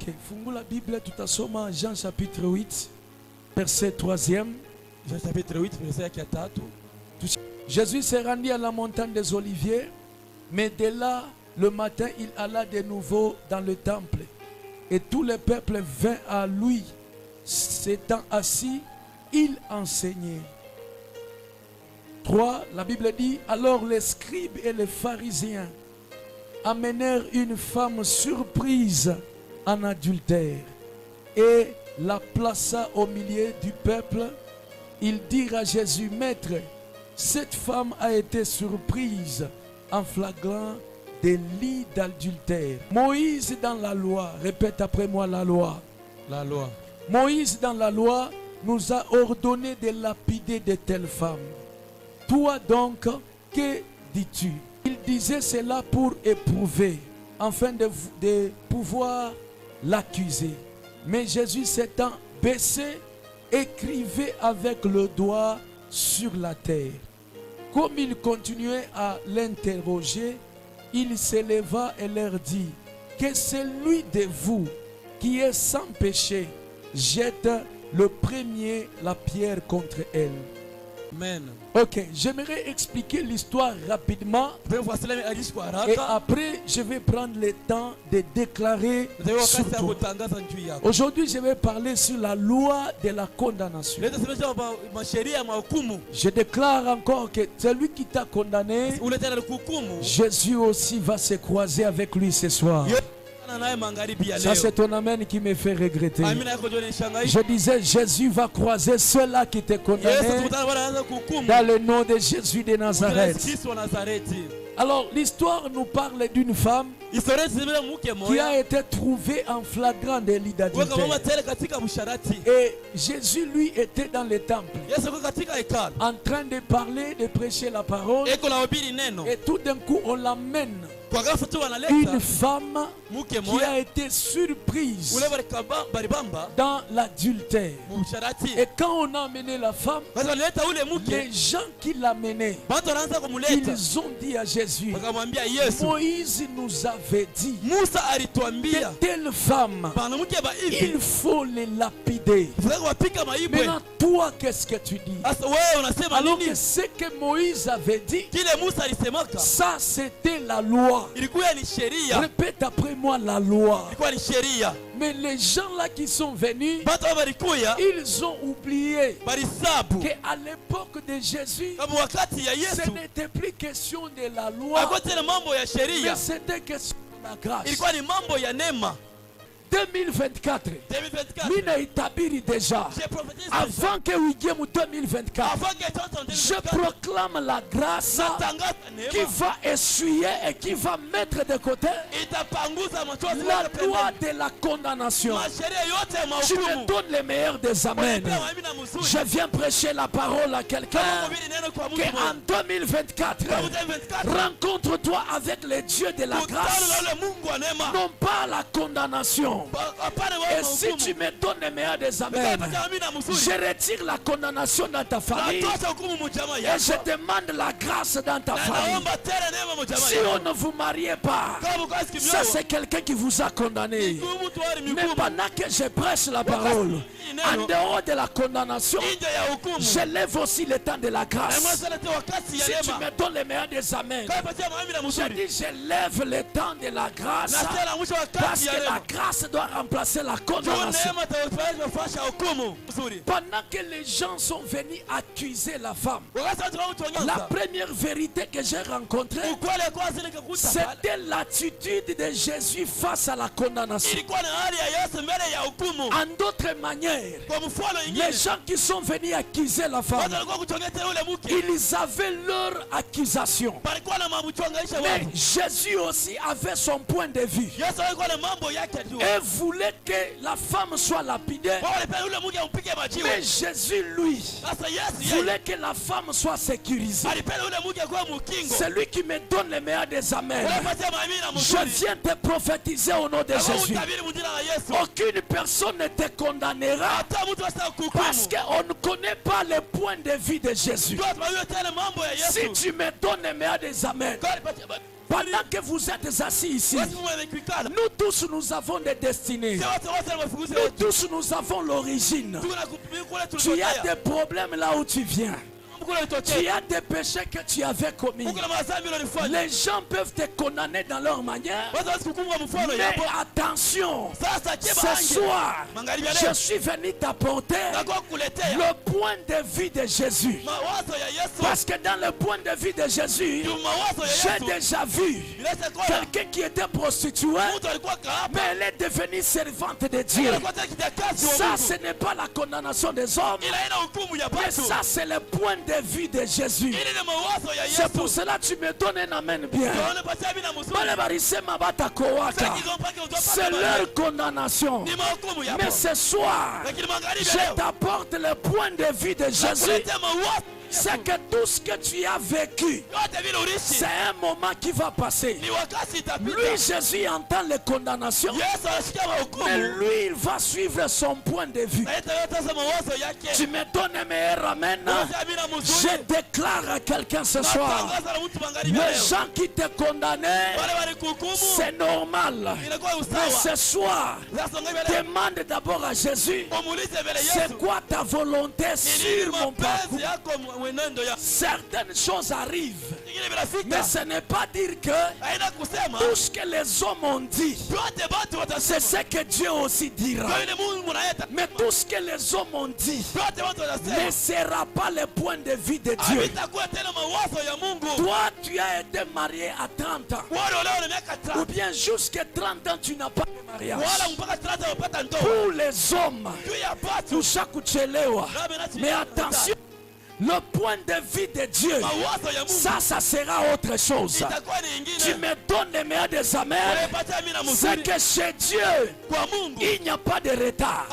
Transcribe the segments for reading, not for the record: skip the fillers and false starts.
Ok, fungula Bible tutasoma Jean chapitre 8 verset 3e. Jean chapitre 8 verset 4. Jésus s'est rendu à la montagne des Oliviers, mais dès là, le matin, il alla de nouveau dans le temple. Et tout le peuple vint à lui. S'étant assis, il enseignait. 3. La Bible dit, alors les scribes et les pharisiens amenèrent une femme surprise en adultère et la plaça au milieu du peuple. Ils dirent à Jésus, Maître, cette femme a été surprise en flagrant délit d'adultère. Moïse dans la loi, répète après moi la loi. La loi. Moïse dans la loi nous a ordonné de lapider de telles femmes. Toi donc, que dis-tu? Il disait cela pour éprouver, afin de pouvoir l'accuser. Mais Jésus s'étant baissé, écrivait avec le doigt sur la terre. Comme il continuait à l'interroger, il s'éleva et leur dit, que celui de vous qui est sans péché jette le premier la pierre contre elle. Amen. Ok, j'aimerais expliquer l'histoire rapidement et après je vais prendre le temps de déclarer sur toi. Aujourd'hui je vais parler sur la loi de la condamnation. Je déclare encore que celui qui t'a condamné, Jésus aussi va se croiser avec lui ce soir. Ça c'est ton amen qui me fait regretter. Je disais Jésus va croiser ceux-là qui t'ont condamné dans le nom de Jésus de Nazareth. Alors l'histoire nous parle d'une femme qui a été trouvée en flagrant délit d'adultère. Et Jésus lui était dans le temple en train de parler, de prêcher la parole. Et tout d'un coup on l'amène. Une femme qui a été surprise dans l'adultère. Et quand on a amené la femme, les gens qui l'amenaient, ils ont dit à Jésus, Moïse nous avait dit que telle femme, il faut les lapider. Maintenant toi qu'est-ce que tu dis? Alors que ce que Moïse avait dit, ça c'était la loi. Répète après moi la loi. Mais les gens là qui sont venus, ils ont oublié qu'à l'époque de Jésus, ce n'était plus question de la loi, mais c'était question de la grâce. 2024, Mina itabiri déjà. Avant que Wigemu 2024, je proclame la grâce qui va essuyer et qui va mettre de côté la loi de la condamnation. Tu me donnes les meilleurs des amens. Je viens prêcher la parole à quelqu'un qu'en 2024, rencontre-toi avec les dieux de la grâce, non pas la condamnation. Et si tu me donnes les meilleurs des amens, je retire la condamnation dans ta famille et je demande la grâce dans ta famille. Si on ne vous mariez pas, ça c'est quelqu'un qui vous a condamné. Mais pendant que je prêche la parole, en dehors de la condamnation, je lève aussi le temps de la grâce. Si tu me donnes les meilleurs des amens, je dis je lève le temps de la grâce, parce que la grâce doit remplacer la condamnation. Pendant que les gens sont venus accuser la femme, la première vérité que j'ai rencontrée, c'était l'attitude de Jésus face à la condamnation. En d'autres manières, les gens qui sont venus accuser la femme, ils avaient leur accusation. Mais Jésus aussi avait son point de vue et voulait que la femme soit lapidée. Mais Jésus, lui, voulait que la femme soit sécurisée. C'est lui qui me donne les meilleurs des amens. Je viens te prophétiser au nom de Jésus. Aucune personne ne te condamnera parce qu'on ne connaît pas le point de vue de Jésus. Si tu me donnes les meilleurs des amens, Pendant que vous êtes assis ici, nous tous nous avons des destinées. Nous tous nous avons l'origine. Tu as des problèmes là où tu viens. Tu as des péchés que tu avais commis. Les gens peuvent te condamner dans leur manière. Mais attention, ce soir, je suis venu t'apporter le point de vue de Jésus. Parce que dans le point de vue de Jésus, j'ai déjà vu quelqu'un qui était prostituée, mais elle est devenue servante de Dieu. Ça, ce n'est pas la condamnation des hommes, mais ça, c'est le point de vue de Jésus. C'est pour cela que tu me donnes un amen bien. C'est leur condamnation. Mais ce soir, je t'apporte le point de vue de Jésus. C'est que tout ce que tu as vécu, c'est un moment qui va passer. Lui, Jésus entend les condamnations, mais lui, il va suivre son point de vue. Tu me donnes un meilleur amen. Je déclare à quelqu'un ce soir, les gens qui te condamnaient, c'est normal. Mais ce soir, demande d'abord à Jésus, c'est quoi ta volonté sur mon parcours? Certaines choses arrivent, mais ce n'est pas dire que tout ce que les hommes ont dit, c'est ce que Dieu aussi dira. Mais tout ce que les hommes ont dit ne sera pas le point de vue de Dieu. Toi, tu as été marié à 30 ans, ou bien jusqu'à 30 ans, tu n'as pas de mariage. Pour les hommes, mais attention, le point de vue de Dieu, ça sera autre chose. Tu me donnes les meilleurs des amers. C'est que chez Dieu, il n'y a pas de retard.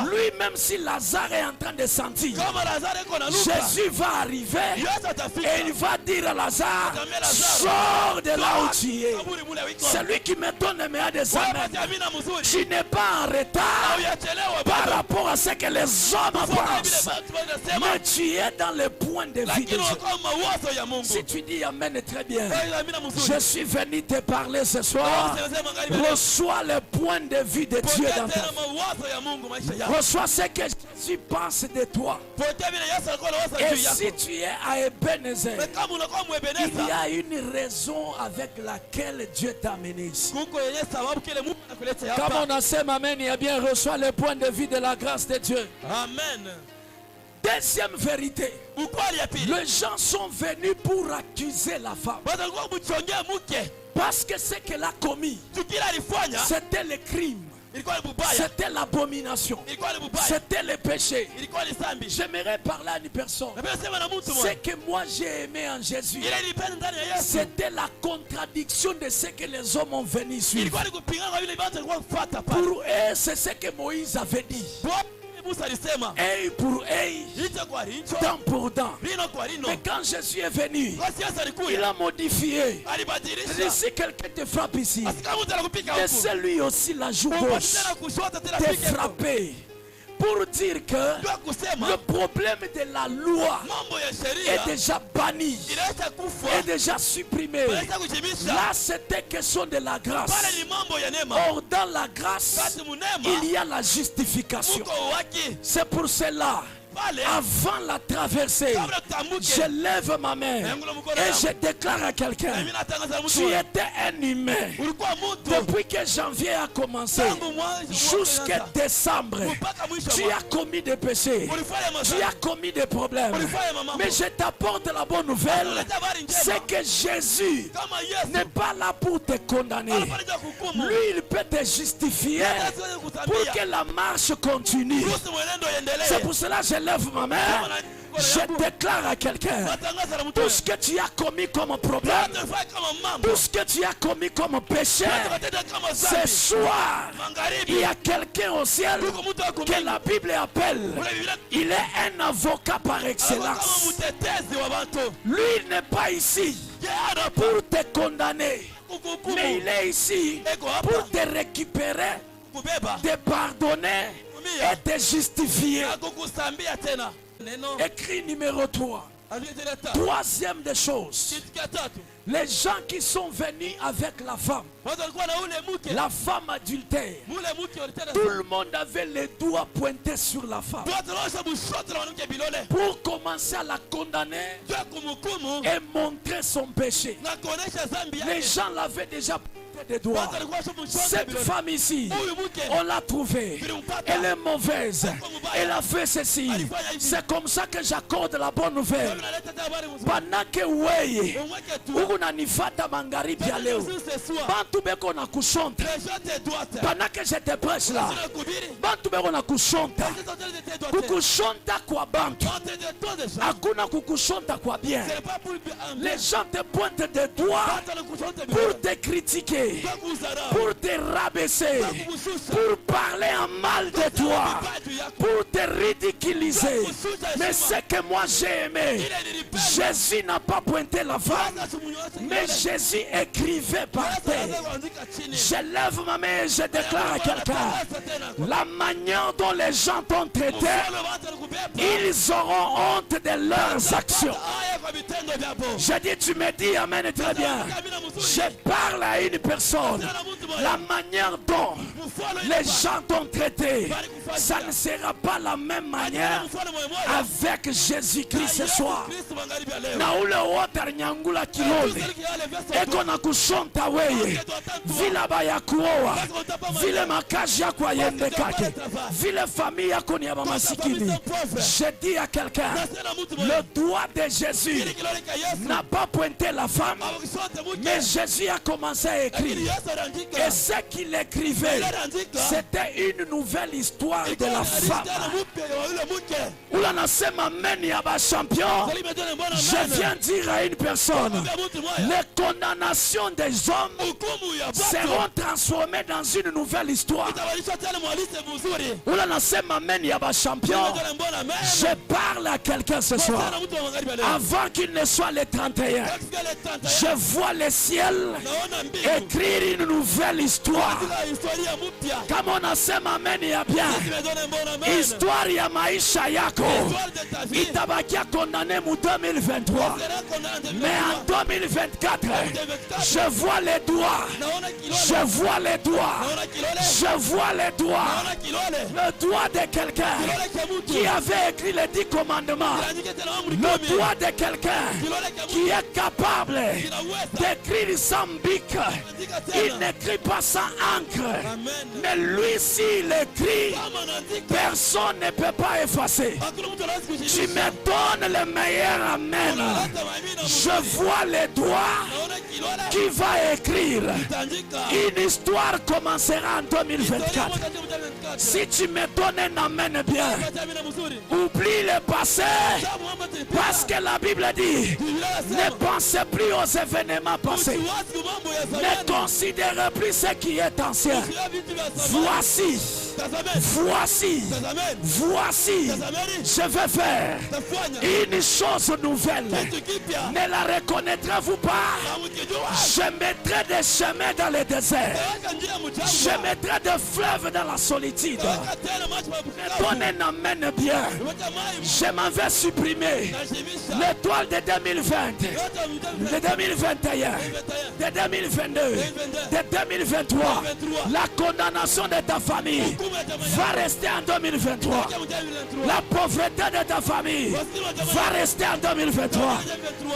Lui, même si Lazare est en train de sentir, Jésus va arriver et il va dire à Lazare, sors de là où tu es. C'est lui qui me donne les meilleurs des amers. Tu n'es pas en retard par rapport à ce que les hommes pensent. Mais tu es dans le point de vue de Dieu. Si tu dis amen, très bien. Je suis venu te parler ce soir. Reçois le point de vue de Dieu dans ta vie. Reçois ce que Jésus pense de toi. Et si tu es à Ebenezer, il y a une raison avec laquelle Dieu t'a amené ici. Comme on a fait amen, il a bien reçu le point de vue de la grâce de Dieu. Amen. Deuxième vérité, les gens sont venus pour accuser la femme. Parce que ce qu'elle a commis, c'était le crime. C'était l'abomination. C'était le péché. J'aimerais parler à une personne. Ce que moi j'ai aimé en Jésus, c'était la contradiction de ce que les hommes ont venu suivre. Pour eux, c'est ce que Moïse avait dit. Œil pour œil, dent pour dent. Mais quand Jésus est venu, il a modifié. Si quelqu'un te frappe ici, laissez lui aussi la joue gauche te frapper. Pour dire que le problème de la loi est déjà banni, est déjà supprimé. Là, c'était question de la grâce. Or, dans la grâce, il y a la justification. C'est pour cela, avant la traversée, je lève ma main et je déclare à quelqu'un, tu étais un humain. Depuis que janvier a commencé jusqu'à décembre, tu as commis des péchés, tu as commis des problèmes. Mais je t'apporte la bonne nouvelle, c'est que Jésus n'est pas là pour te condamner. Lui, il peut te justifier pour que la marche continue. C'est pour cela que je lève ma main. Je déclare à quelqu'un, tout ce que tu as commis comme problème, tout ce que tu as commis comme péché, ce soir, il y a quelqu'un au ciel que la Bible appelle, il est un avocat par excellence. Lui, il n'est pas ici pour te condamner, mais il est ici pour te récupérer, te pardonner et te justifier. Écrit numéro 3. Troisième des choses, Les gens qui sont venus avec la femme adultère, tout le monde avait les doigts pointés sur la femme pour commencer à la condamner et montrer son péché. Les gens l'avaient déjà des doigts. Cette femme ici, on l'a trouvée, elle est mauvaise, elle a fait ceci. C'est comme ça que j'accorde la bonne nouvelle. Pendant que weye unanifata magharibi ya leo, bantu beko na kushonta. Pendant que je te prêche là, bantu beko na kushonta. Kukushonta kwa bantu, hakuna kukushonta kwa bien. Les gens te pointent des doigts pour te critiquer, pour te rabaisser, pour parler en mal de toi, pour te ridiculiser. Mais ce que moi j'ai aimé, Jésus n'a pas pointé la femme, mais Jésus écrivait par terre. Je lève ma main et je déclare à quelqu'un, la manière dont les gens t'ont traité, ils auront honte de leurs actions. Je dis, tu me dis amen, très bien. Je parle à une personne. La manière dont les gens t'ont traité, ça ne sera pas la même manière avec Jésus-Christ ce soir. Na ule water nyangula kilole eko na kushonta weye vile baya kuoa vile makazi yako ayende kake vile famille yako ni ya masikini. Je dis à quelqu'un, le doigt de Jésus n'a pas pointé la femme, mais Jésus a commencé à écrire. Et ce qu'il écrivait, c'était une nouvelle histoire de la femme. Je viens dire à une personne, les condamnations des hommes seront transformées dans une nouvelle histoire. Je parle à quelqu'un ce soir. Avant qu'il ne soit le 31, je vois le ciel écrire une nouvelle histoire. Kama unasema amen ya bien, histoire ya maisha yako itabakia condamné mu 2023, mais en 2024 je vois les doigts, je vois les doigts, je vois les doigts, le doigt de quelqu'un qui avait écrit les 10 commandements, le doigt de quelqu'un qui est capable d'écrire sans bic. Il n'écrit pas sans encre, mais lui s'il écrit, personne ne peut pas effacer. Tu me donnes le meilleur amen. Je vois les doigts qui va écrire. Une histoire commencera en 2024. Si tu me donnes un amen bien, oublie le passé, parce que la Bible dit, ne pensez plus aux événements passés, ne considérez plus ce qui est ancien. Voici, je vais faire une chose nouvelle. Ne la reconnaîtrez-vous pas? Je mettrai des chemins dans le désert, je mettrai des fleuves dans la solitude. Donne un amen bien. Je m'en vais supprimer l'étoile de 2020, de 2021, de 2022, de 2023. La condamnation de ta famille va rester en 2023. La pauvreté de ta famille va rester en 2023.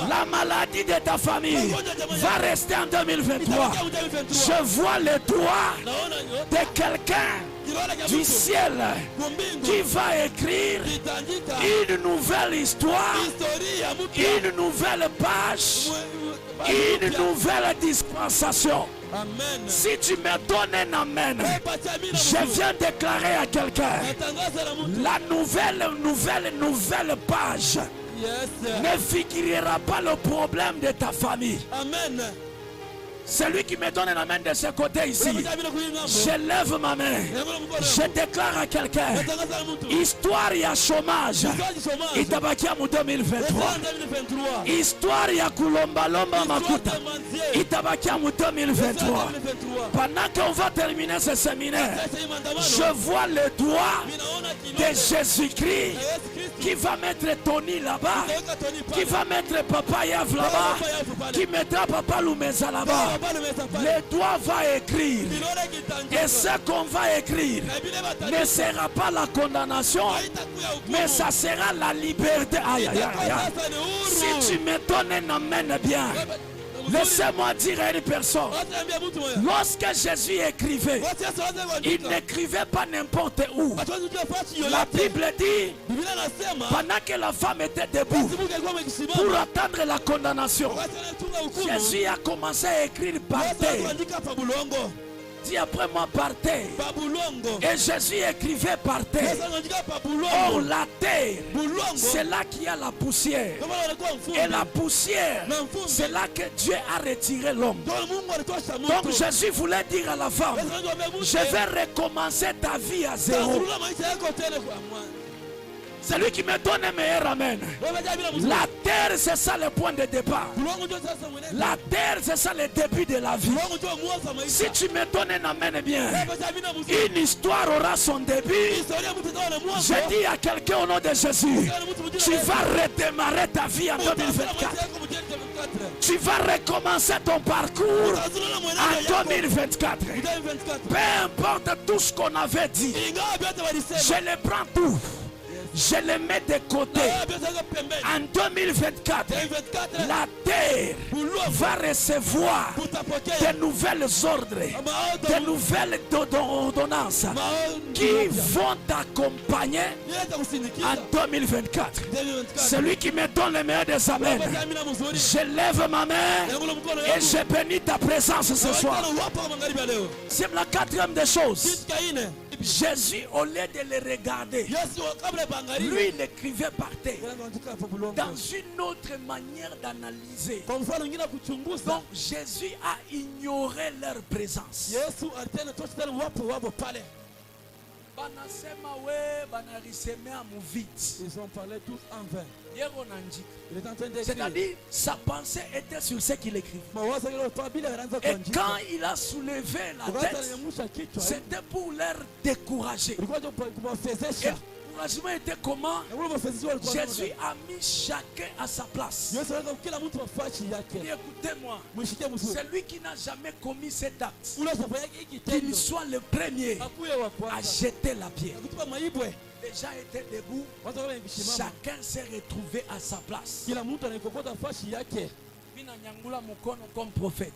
La maladie de ta famille va rester en 2023. Je vois le doigt de quelqu'un du ciel qui va écrire une nouvelle histoire, une nouvelle page, une nouvelle dispensation. Amen. Si tu me donnes un amen, je viens déclarer à quelqu'un, la nouvelle page ne figurera pas le problème de ta famille. Amen. Celui qui me donne un amen de ce côté ici, je lève ma main, je déclare à quelqu'un, histoire ya chômage itabakia mu 2023, histoire ya kulomba lomba makuta itabakia mu 2023. Pendant qu'on va terminer ce séminaire, je vois le doigt de Jésus-Christ qui va mettre Tony là-bas, qui va mettre Papa Yav là-bas, qui mettra Papa Lumeza là-bas. Le doigt va écrire. Et ce qu'on va écrire ne sera pas la condamnation, mais ça sera la liberté. Aïe, aïe, aïe. Si tu me donnes un amen bien, laissez-moi dire à une personne, lorsque Jésus écrivait, il n'écrivait pas n'importe où. La Bible dit, pendant que la femme était debout pour attendre la condamnation, Jésus a commencé à écrire par terre. Dis après moi par terre. Et Jésus écrivait par terre. Or la terre, c'est là qu'il y a la poussière. Et la poussière, c'est là que Dieu a retiré l'homme. Donc Jésus voulait dire à la femme, je vais recommencer ta vie à zéro. C'est lui qui me donne un meilleur amen. La terre, c'est ça le point de départ. La terre, c'est ça le début de la vie. Si tu me donnes un amen bien, une histoire aura son début. Je dis à quelqu'un au nom de Jésus, tu vas redémarrer ta vie en 2024. Tu vas recommencer ton parcours en 2024. Peu importe tout ce qu'on avait dit, je le prends tout. Je les mets de côté. En 2024, la terre va recevoir de nouvelles ordres, de nouvelles ordonnances qui vont t'accompagner en 2024. Celui qui me donne le meilleur des amens, je lève ma main et je bénis ta présence ce soir. C'est la quatrième des choses. Jésus, au lieu de les regarder, lui, il écrivait par terre dans une autre manière d'analyser. Donc Jésus a ignoré leur présence. Ils ont parlé tous en vain. C'est-à-dire, sa pensée était sur ce qu'il écrivait. Et quand il a soulevé la tête, c'était pour leur décourager. Et le découragement était comment? Jésus a mis chacun à sa place. Écoutez-moi, celui qui n'a jamais commis cet acte, qu'il soit le premier à jeter la pierre. Les gens étaient debout, chacun s'est retrouvé à sa place. Comme prophète.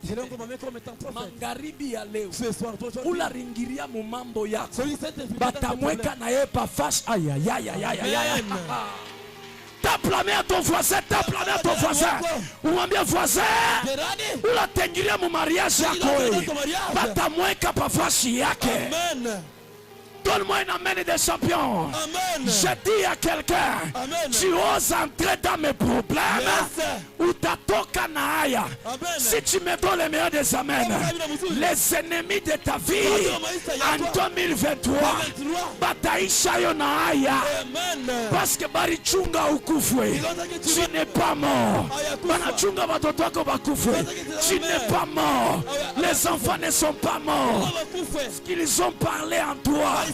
Mangaribi ya leo ula ringiria mu mambo yako batamweka na yeye pa face. Aïe aïe aïe aïe aïe aïe. Tape la main à ton voisin, tape la main à ton voisin. Ou mwambie voisin, ula tengiria mu mariage yako batamweka pa face yake. Amen. Donne-moi un amen des champions. Amen. Je dis à quelqu'un, tu oses entrer dans mes problèmes, ou t'atoka naaya. Si tu me donnes le meilleur des amens, les ennemis de ta vie en 2023, bataisha yo naaya. Parce que barichunga ukufwe, tu n'es pas mort. Banachunga batoto wako bakufwe, tu n'es pas mort. Les enfants ne sont pas morts. Ce qu'ils ont parlé en toi,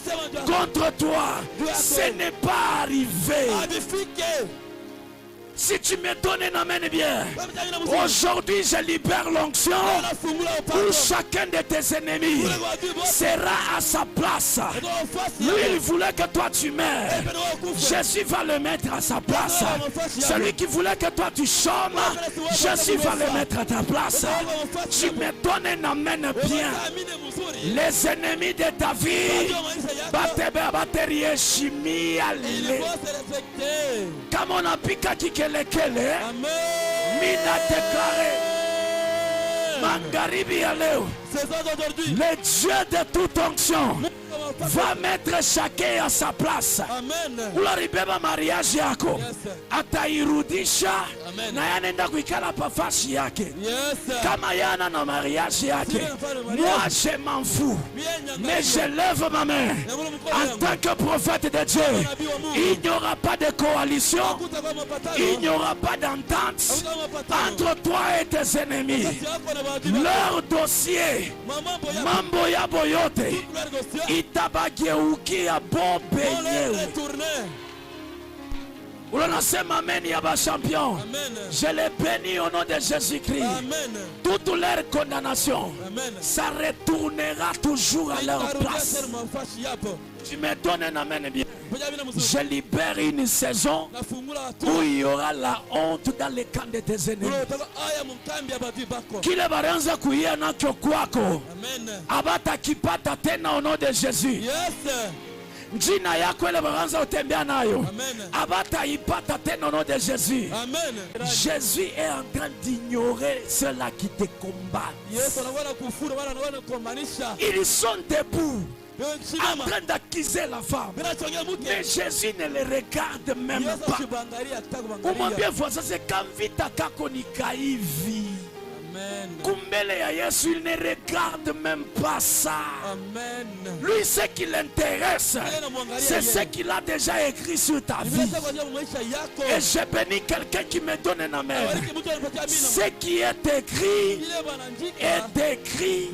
contre toi, ce n'est pas arrivé. Si tu me donnes un amen bien, aujourd'hui je libère l'onction où chacun de tes ennemis sera à sa place. Lui, il voulait que toi tu meurs. Jésus va le mettre à sa place. Celui qui voulait que toi tu chômes, Jésus va le mettre à ta place. Tu me donnes un amen bien. Les ennemis de ta vie, comme on a piqué kelekele, mina déclaré, Mangaribi ya leo, le Dieu de toute onction va mettre chacun à sa place. Ularibeba mariage yako atairudisha na yanaenda kuikala pafashi yake. Kama yana na mariage yake, moi je m'en fous, mais je lève ma main en tant que prophète de Dieu. Il n'y aura pas de coalition, il n'y aura pas d'entente entre toi et tes ennemis. Leur dossier, mambo ya boyote, batabageukia bobenye. Unasema amen ya ba champion. Je les bénis au nom de Jésus-Christ. Toute leur condamnation, ça retournera toujours à leur place. Tu me donnes un amen bien. Je libère une saison où il y aura la honte dans les camps de tes ennemis. Kile baranza kuia nacho kwako, abata kipata tena au nom de Jésus. Njina yako ile baranza utembea nayo, abata ipata tena au nom de Jésus. Jésus est en train d'ignorer ceux-là qui te combattent. Ils sont debout en train d'accuser la femme, mais Jésus ne les regarde même pas. Umwambie voisin, c'est quand vita kako ni kaivi. Kumbele ya Yesu, il ne regarde même pas ça. Lui, ce qui l'intéresse, c'est ce qu'il a déjà écrit sur ta vie. Et je bénis quelqu'un qui me donne un amen. Ce qui est écrit est écrit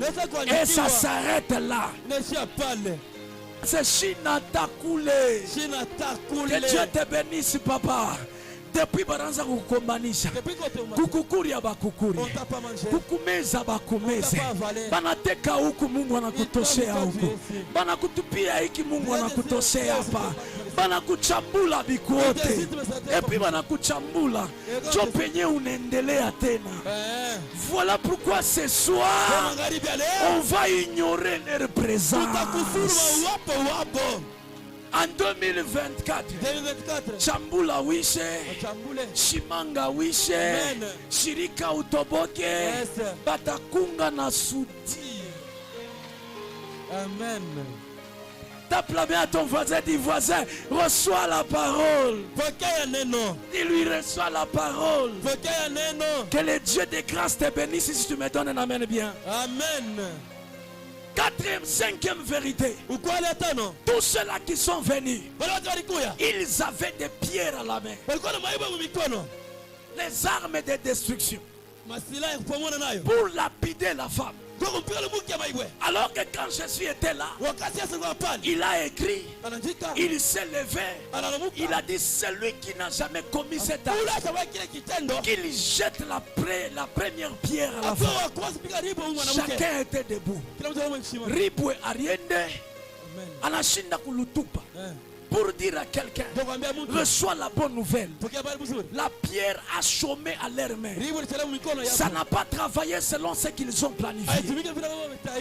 et ça s'arrête là. C'est Shinata Koulé. Que Dieu te bénisse, papa. Depuis baranza kukombanisha, kukukuria bakukuri, kukumeza bakumeze, banateka huku Mungu anakutoshea huku, banakutupia hiki Mungu anakutoshea hapa, banakuchambula bikote, epi banakuchambula chopenye unaendelea tena. Voilà pourquoi ce soir on va ignorer leur présence. En 2024, Chambula wishe, Shimanga wishe, Shirika utoboke, Batakunga na suti. Amen. Tape la main à ton voisin, dis voisin, reçois la parole. Dis-lui, reçois la parole. Que le Dieu de grâce te bénisse si tu me donnes un amen bien. Amen. Quatrième, cinquième vérité. Tous ceux-là qui sont venus, ils avaient des pierres à la main. Les armes de destruction. Pour lapider la femme. Alors que quand Jésus était là, il a écrit, il s'est levé, il a dit celui qui n'a jamais commis cet acte, qu'il jette la première pierre à la femme. Chacun était debout. Ribwe Ariende, anashinda kulutupa. Pour dire à quelqu'un, reçois la bonne nouvelle. La pierre a chômé à leurs mains. Ça n'a pas travaillé selon ce qu'ils ont planifié.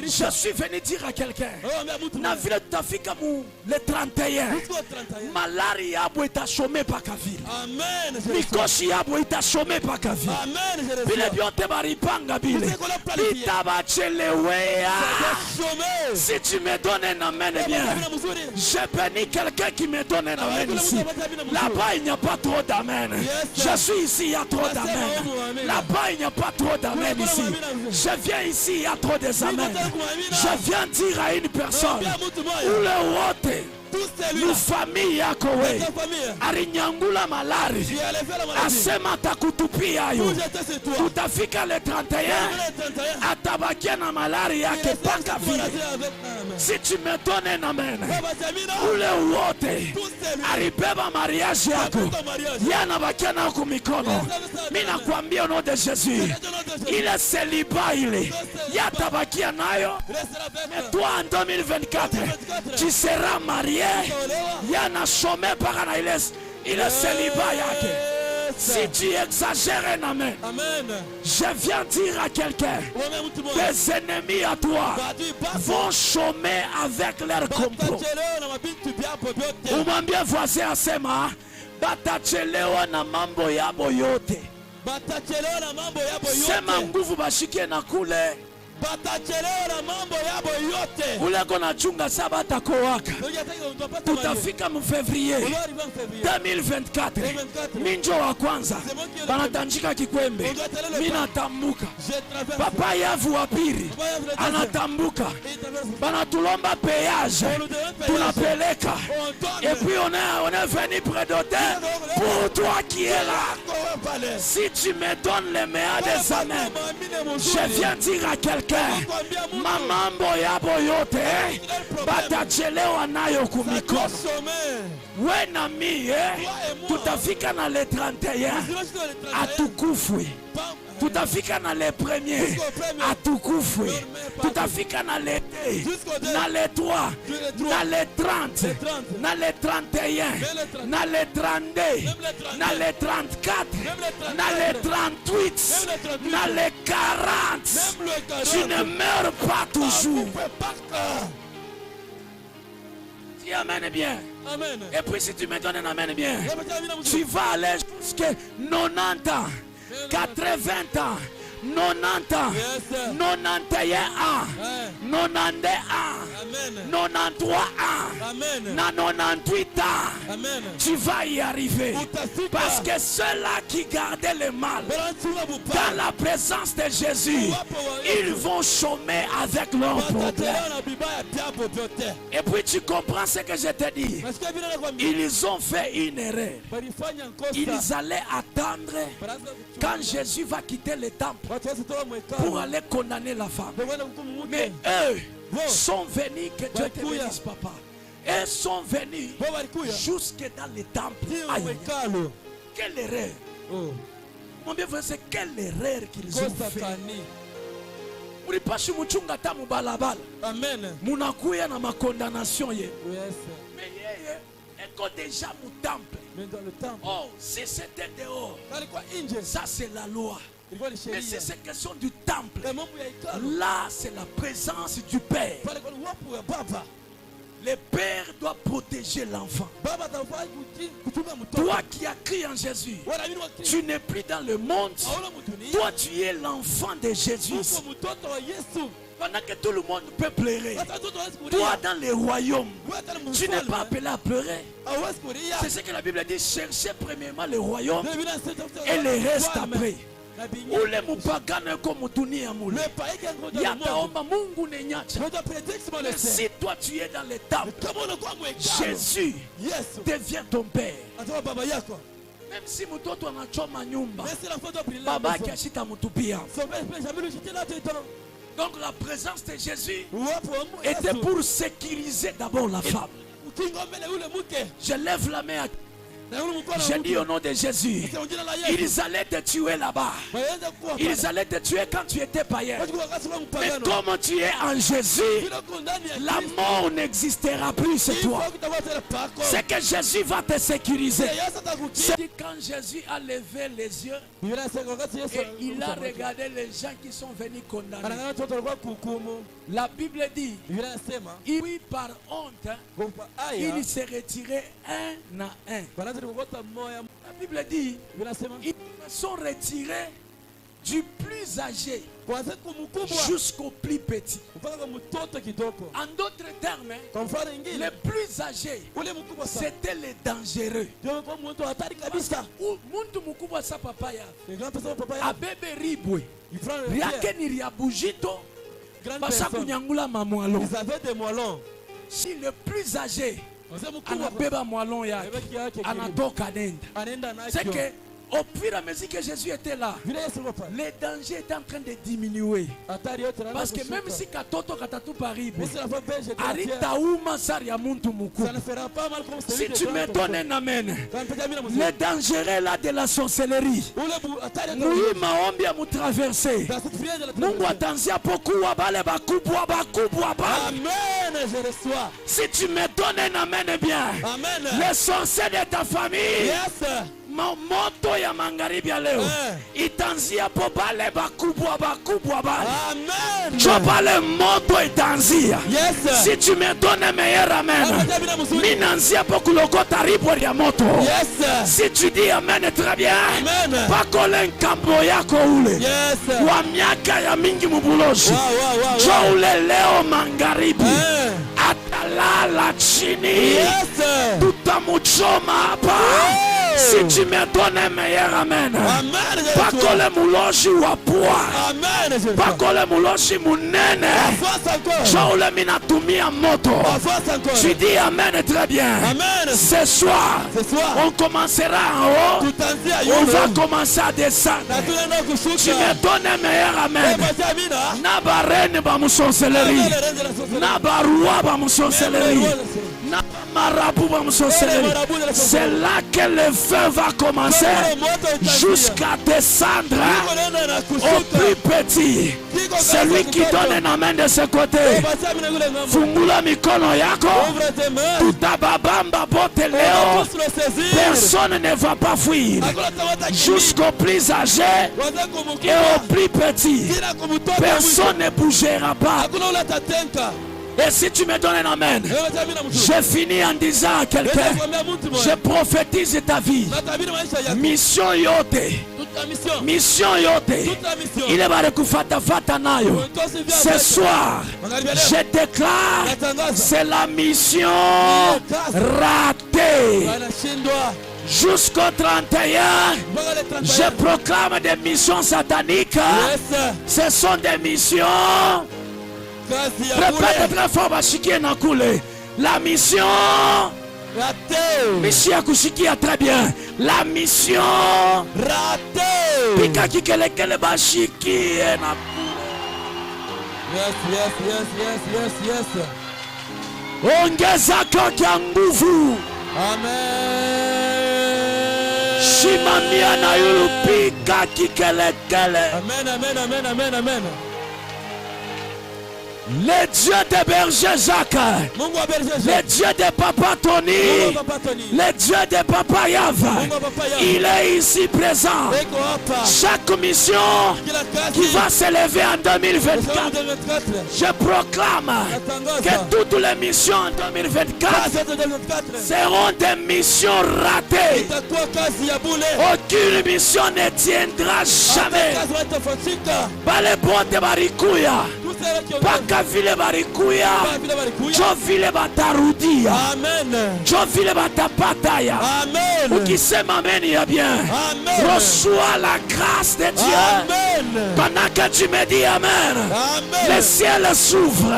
Je suis venu dire à quelqu'un, le 31, malaria a chômé par Kavil. Mikoshi a chômé par Kavil. Si tu me donnes un amen bien, je bénis quelqu'un qui me donne un amen ici. Là-bas, il n'y a pas trop d'amen. Je suis ici, il y a trop d'amen. Là-bas, il n'y a pas trop d'amen ici. Je viens ici, il y a trop d'amen. Je viens dire à une personne, où le wote, nous famille yakowe, arinyangula malari, asema takutupia yo, tutafika le 31, atabakia na malari yake paka vile. Si tu me donnes un amen, ule wote, aribeba mariage yako, yana bakia na kumikono, mina kuambia au nom de Jésus, il est célibat il, yatabakia nayo, mais toi en 2024, tu seras marié. Yana chômé par Anaïles. Il est célibat yake. Si tu exagères un amen, je viens dire à quelqu'un, tes ennemis à toi vont chômer avec leur complot. Ou m'ambien voisin asema, batachelewa na mambo yabo yote. Sema nguvu bashikie na kule. Ule kona chunga sabata kowaka. Tutafika mfevrier 2024. Minjo wa kwanza banatanjika kikwembe, mina tambuka. Papa yavu wa pili anatambuka, banatulomba péage, tunapeleka. Et puis on est venu près d'hôtel pour toi qui es là. Si tu me donnes les meilleurs des années, je viens dire à quelqu'un, Mamambo ya boyote, batajele wanayo kumikono. Wenami, tutafika na le 31, atukufwe. Tutafika na le premier, atukufwe. Tutafika na le 2, na le 3, na le 30, na le 31, na le 32, na le 34, na le 38, na le 40. Tu ne meurs pas toujours. Tu amènes bien. Amen. Et puis si tu me donnes un amen bien, tu vas aller jusqu'à 90 ans, 80 ans, 90 ans, 91 ans, 92 ans, 93 ans, 98 ans. Tu vas y arriver. Parce que ceux-là qui gardaient le mal dans la présence de Jésus, ils vont chômer avec leurs problèmes. Et puis tu comprends ce que je te dis. Ils ont fait une erreur. Ils allaient attendre quand Jésus va quitter le temple pour aller condamner la femme. Mais eux sont venus, que Dieu te bénisse, papa. Ils sont venus jusque dans le temple. Quelle erreur! Mon bien frère, c'est quelle erreur qu'ils ont fait. Ulipashi muchunga tamu balabala. Amen. Munakuya na ma condamnation ye. Mais écoute déjà mon temple. Oh, si c'était dehors, ça c'est la loi. Mais si c'est question du temple, là c'est la présence du Père. Le Père doit protéger l'enfant. Toi qui as crié en Jésus, tu n'es plus dans le monde. Toi tu es l'enfant de Jésus. Pendant que tout le monde peut pleurer, toi dans le royaume, tu n'es pas appelé à pleurer. C'est ce que la Bible dit, cherchez premièrement le royaume et le reste après. Ule mupagane ko mutuni ya mule. Yataomba Mungu ne nyacha. Mais si toi tu es dans le temple, Jésus devient ton père. Même si mtoto anachoma nyumba, baba yake ashita mutupia. Donc la présence de Jésus était pour sécuriser d'abord la femme. Je lève la main à... J'ai dit au nom de Jésus, ils allaient te tuer là-bas. Ils allaient te tuer quand tu étais païen. Mais comme tu es en Jésus, la mort n'existera plus chez toi. C'est que Jésus va te sécuriser. C'est quand Jésus a levé les yeux et il a regardé les gens qui sont venus condamner. La Bible dit, oui, par honte, il s'est retiré un à un. La Bible dit, ils sont retirés du plus âgé jusqu'au plus petit. En d'autres termes, les plus âgés, c'était les dangereux. Si le plus âgé anabeba mwalon yake anatoka nenda. C'est que au fur et à mesure que Jésus était là, les dangers étaient en train de diminuer. Parce que même si katoto katatu paribu, aritauma saria muntu muku. Si tu me donnes un amen, les dangers là de la sorcellerie, nous maombi à nous traverser. Mungu atanzia poku wabale bakubwa. Amen, je reçois. Si tu me donnes un amen bien, les sorciers de ta famille, moto ya magharibi ya leo itanzia po bale bakubwa bale. Chopale moto itanzia. Si tu me donnes meilleur amen, minanzia po kulokota ribo ya moto. Si tu dis amen très bien, pakole nkambo yako ule wa miaka ya mingi mubuloshi jo ule leo magharibi atalala chini, tutamuchoma hapa. Si tu me donnes un meilleur amen. Pakole muloshi wa poa. Pakole muloshi munene. Jaule minatumia moto. Tu dis amen très bien. Ce soir, on commencera en haut. On va commencer à descendre. Tu me donnes un meilleur amen. Naba reine ba musonseleri. Naba roi ba musonseleri. C'est là que le feu va commencer jusqu'à descendre au plus petit. Celui qui donne un amen de ce côté. Fungula mikono yako. Tutababamba bote leo. Personne ne va pas fuir. Jusqu'au plus âgé et au plus petit. Personne ne bougera pas. Et si tu me donnes un amen, je finis en disant à quelqu'un, je prophétise ta vie. Mission yote. Mission yote. Il est bare kufata fata nayo. Ce soir, je déclare, c'est la mission ratée. Jusqu'au 31, je proclame des missions sataniques. Ce sont des missions. Répète très fort, Bashikie Nakule. La mission. Mission Kushikia très bien. La mission. Pika Kikelekele Bashiki Nakule. Yes. Ongeza kokia nguvu. Amen. Shimamia na yulu pika kikelekele. Amen. Le Dieu de berger Jacques, le Dieu de Papa Tony, le Dieu de Papa Yava, il est ici présent. Chaque mission qui va s'élever en 2024, je proclame que toutes les missions en 2024 seront des missions ratées. Aucune mission ne tiendra jamais. Balebonde barikuya. Paka vile barikuya. Jo vile batarudia. Jo vile batapataya. Ukisema amen ya bien. Reçois la grâce de Dieu. Pendant que tu me dis amen, le ciel s'ouvre.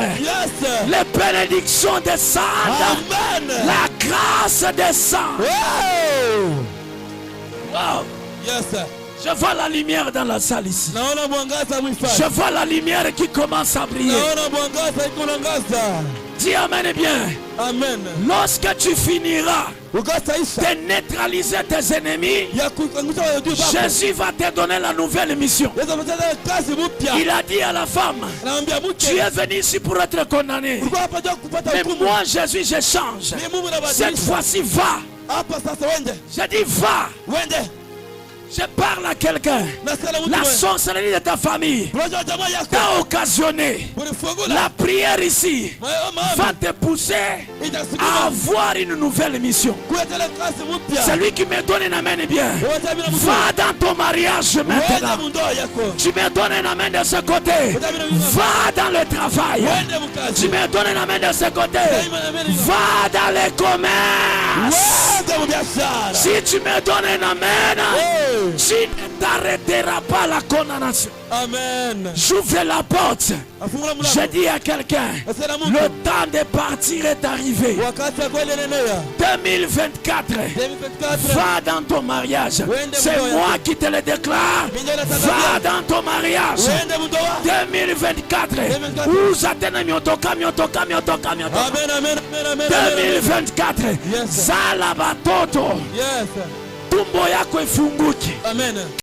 Les bénédictions descendent. La grâce descend. Wow. Yes, sir. Je vois la lumière dans la salle ici. Je vois la lumière qui commence à briller. Dis amen bien. Amen. Lorsque tu finiras de neutraliser tes ennemis, Jésus va te donner la nouvelle mission. Il a dit à la femme, tu es venu ici pour être condamné. Mais moi Jésus je change. Cette fois-ci va. Je dis va. Je parle à quelqu'un. La sorcellerie de ta famille t'a occasionné. La prière ici va te pousser à avoir une nouvelle mission. Celui qui me donne un amen bien, va dans ton mariage maintenant. Tu me donnes un amen de ce côté, va dans le travail. Tu me donnes un amen de ce côté, va dans les commerces. Si tu me donnes un amen, tu ne t'arrêteras pas la condamnation. Amen. J'ouvre la porte. Je dis à quelqu'un, le temps de partir est arrivé. 2024, va dans ton mariage. C'est moi qui te le déclare. Va dans ton mariage. 2024. Où attendez miotoka. 2024. Zala batoto. Tumbo yako ifunguke. Amen.